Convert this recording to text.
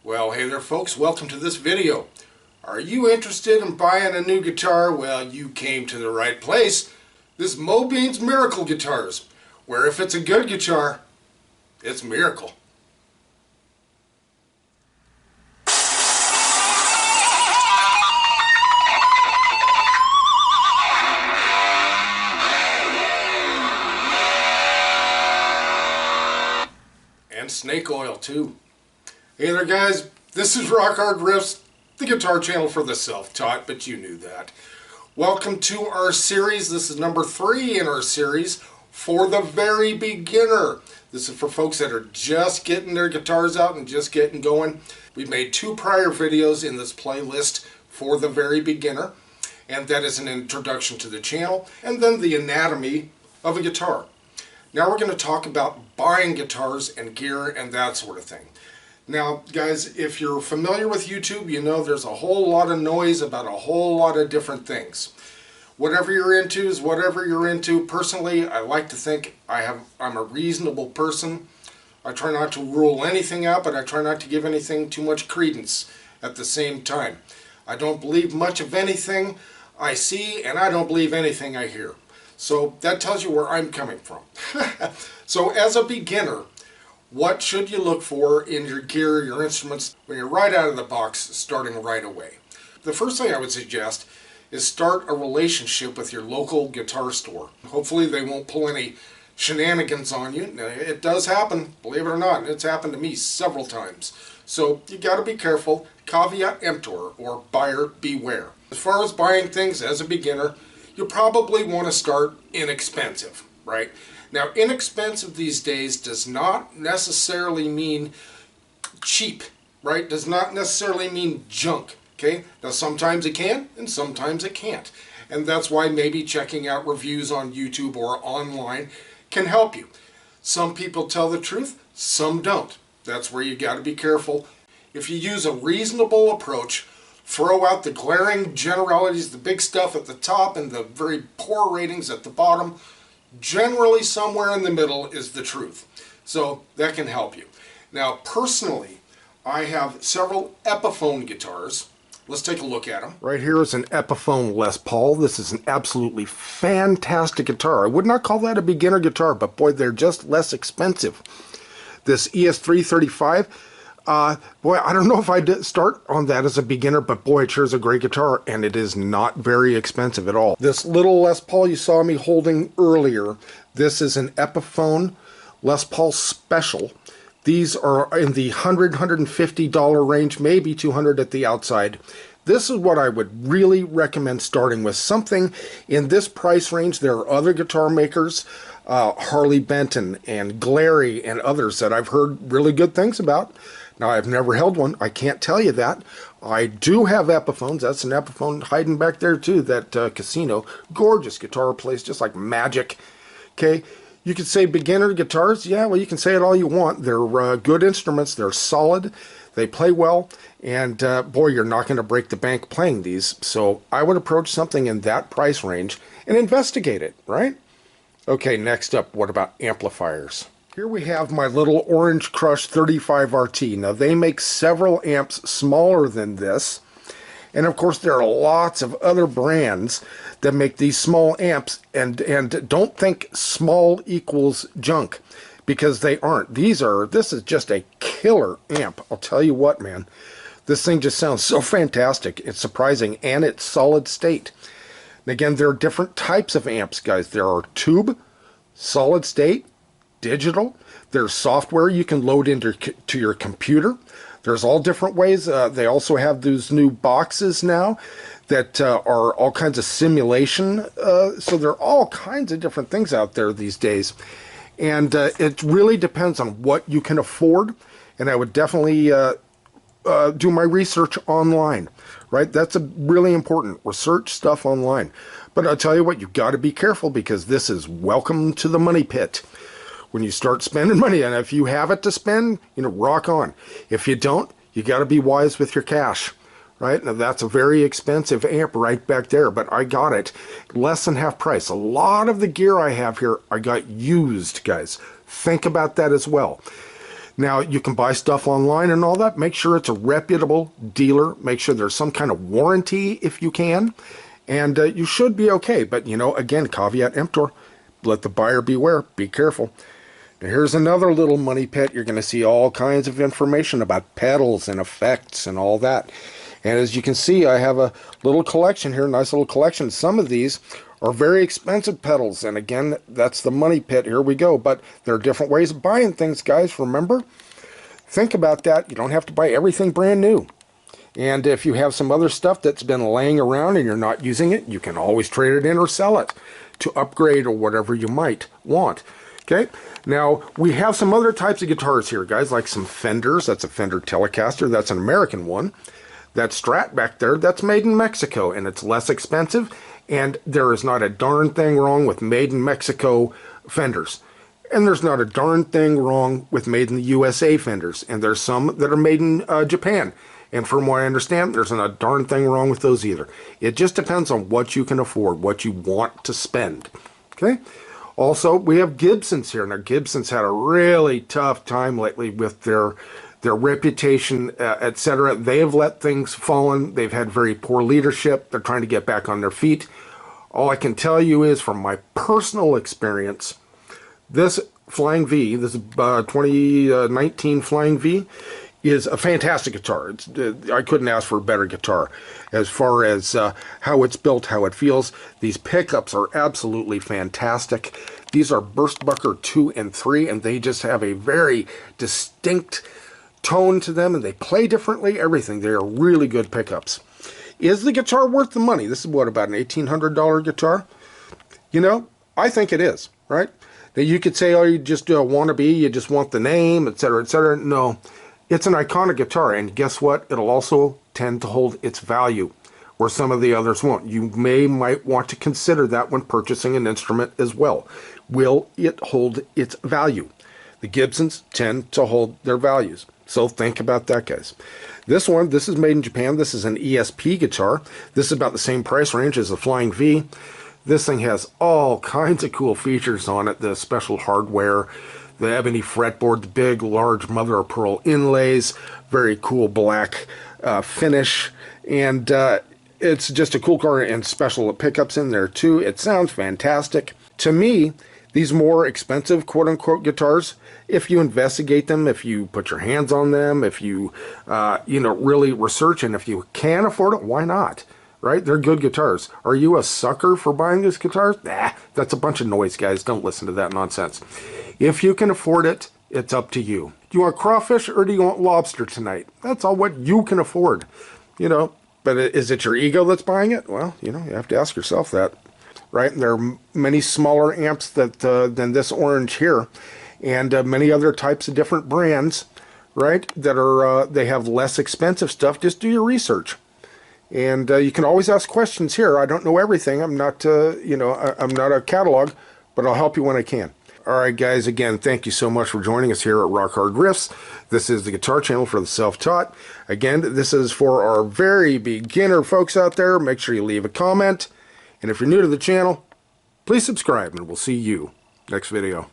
Well, hey there folks, welcome to this video. Are you interested in buying a new guitar? Well, you came to the right place. This is Mobine's Miracle Guitars, where if it's a good guitar, it's a miracle. And snake oil too. Hey there guys, this is Rock Hard Riffs, the guitar channel for the self-taught, but you knew that. Welcome to our series. This is number 3 in our series, For the Very Beginner. This is for folks that are just getting their guitars out and just getting going. We've made 2 prior videos in this playlist, For the Very Beginner, and that is an introduction to the channel, and then the anatomy of a guitar. Now we're going to talk about buying guitars and gear and that sort of thing. Now guys, if you're familiar with YouTube, you know there's a whole lot of noise about a whole lot of different things. Whatever you're into is whatever you're into. Personally, I like to think I'm a reasonable person. I try not to rule anything out, but I try not to give anything too much credence at the same time. I don't believe much of anything I see, and I don't believe anything I hear. So that tells you where I'm coming from. So as a beginner, what should you look for in your gear, your instruments, when you're right out of the box, starting right away? The first thing I would suggest is start a relationship with your local guitar store. Hopefully they won't pull any shenanigans on you. Now, it does happen, believe it or not. It's happened to me several times. So you got to be careful. Caveat emptor, or buyer beware. As far as buying things as a beginner, you probably want to start inexpensive, right? Now, inexpensive these days does not necessarily mean cheap, right? Does not necessarily mean junk, okay? Now, sometimes it can, and sometimes it can't. And that's why maybe checking out reviews on YouTube or online can help you. Some people tell the truth, some don't. That's where you got to be careful. If you use a reasonable approach, throw out the glaring generalities, the big stuff at the top and the very poor ratings at the bottom. Generally, somewhere in the middle is the truth. So that can help you. Now, personally, I have several Epiphone guitars. Let's take a look at them. Right here is an Epiphone Les Paul. This is an absolutely fantastic guitar. I would not call that a beginner guitar, but boy, they're just less expensive. This ES335, boy, I don't know if I'd start on that as a beginner, but boy, it sure is a great guitar, and it is not very expensive at all. This little Les Paul you saw me holding earlier, this is an Epiphone Les Paul Special. These are in the $100–$150 range, maybe $200 at the outside. This is what I would really recommend starting with, something in this price range. There are other guitar makers, Harley Benton and Glary and others that I've heard really good things about. Now, I've never held one. I can't tell you that. I do have Epiphones. That's an Epiphone hiding back there, too, that Casino. Gorgeous guitar plays just like magic. Okay, you could say beginner guitars. Yeah, well, you can say it all you want. They're good instruments. They're solid. They play well. And, boy, you're not going to break the bank playing these. So I would approach something in that price range and investigate it, right? Okay, next up, what about amplifiers? Here we have my little Orange Crush 35 RT. Now they make several amps smaller than this. And of course there are lots of other brands that make these small amps, and don't think small equals junk, because they aren't. This is just a killer amp. I'll tell you what, man. This thing just sounds so fantastic. It's surprising, and it's solid state. And again, there are different types of amps, guys. There are tube, solid state, digital. There's software you can load into your computer. There's all different ways. They also have those new boxes now that are all kinds of simulation. So there are all kinds of different things out there these days. And it really depends on what you can afford. And I would definitely do my research online, right? That's really important. Research stuff online. But I'll tell you what, you've got to be careful, because this is welcome to the money pit. When you start spending money, and if you have it to spend, rock on. If you don't, you got to be wise with your cash, right? Now that's a very expensive amp right back there, but I got it less than half price. A lot of the gear I have here, I got used, guys. Think about that as well. Now, you can buy stuff online and all that. Make sure it's a reputable dealer. Make sure there's some kind of warranty if you can. And you should be okay. But, you know, again, caveat emptor. Let the buyer beware. Be careful. Now, here's another little money pit. You're going to see all kinds of information about pedals and effects and all that. And as you can see, I have a little collection here, nice little collection. Some of these are very expensive pedals, and again, that's the money pit. Here we go. But there are different ways of buying things, guys. Remember, think about that. You don't have to buy everything brand new. And if you have some other stuff that's been laying around and you're not using it, you can always trade it in or sell it to upgrade or whatever you might want. Okay, now we have some other types of guitars here, guys, like some Fenders. That's a Fender Telecaster. That's an American one. That Strat back there, that's made in Mexico, and it's less expensive, and there is not a darn thing wrong with made in Mexico Fenders. And there's not a darn thing wrong with made in the USA Fenders, and there's some that are made in Japan. And from what I understand, there's not a darn thing wrong with those either. It just depends on what you can afford, what you want to spend. Okay? Also, we have Gibsons here. Now, Gibson's had a really tough time lately with their reputation, etc. They have let things fallen. They've had very poor leadership. They're trying to get back on their feet. All I can tell you is, from my personal experience, this Flying V, this 2019 Flying V, is a fantastic guitar. I couldn't ask for a better guitar. As far as how it's built, how it feels, these pickups are absolutely fantastic. These are Burstbucker 2 and 3, and they just have a very distinct tone to them, and they play differently, everything. They are really good pickups. Is the guitar worth the money? This is what, about an $1,800 guitar? You know, I think it is, right? Now you could say, oh, you just want to be, you just want the name, etc., etc. No, it's an iconic guitar, and guess what? It'll also tend to hold its value, where some of the others won't. You might want to consider that when purchasing an instrument as well. Will it hold its value? The Gibsons tend to hold their values. So think about that, guys. This one, this is made in Japan. This is an ESP guitar. This is about the same price range as the Flying V. This thing has all kinds of cool features on it. The special hardware, the ebony fretboard, the big, large mother-of-pearl inlays, very cool black finish, and it's just a cool car, and special pickups in there too. It sounds fantastic. To me, these more expensive quote-unquote guitars, if you investigate them, if you put your hands on them, if you, really research, and if you can afford it, why not? Right? They're good guitars. Are you a sucker for buying these guitars? Nah, that's a bunch of noise, guys. Don't listen to that nonsense. If you can afford it, it's up to you. Do you want crawfish or do you want lobster tonight? That's all what you can afford. But is it your ego that's buying it? Well, you have to ask yourself that. Right? And there are many smaller amps than this orange here, and many other types of different brands, right? That are they have less expensive stuff. Just do your research, and you can always ask questions here. I don't know everything. I'm not I'm not a catalog, but I'll help you when I can. All right, guys. Again, thank you so much for joining us here at Rock Hard Riffs. This is the guitar channel for the self-taught. Again, this is for our very beginner folks out there. Make sure you leave a comment. And if you're new to the channel, please subscribe, and we'll see you next video.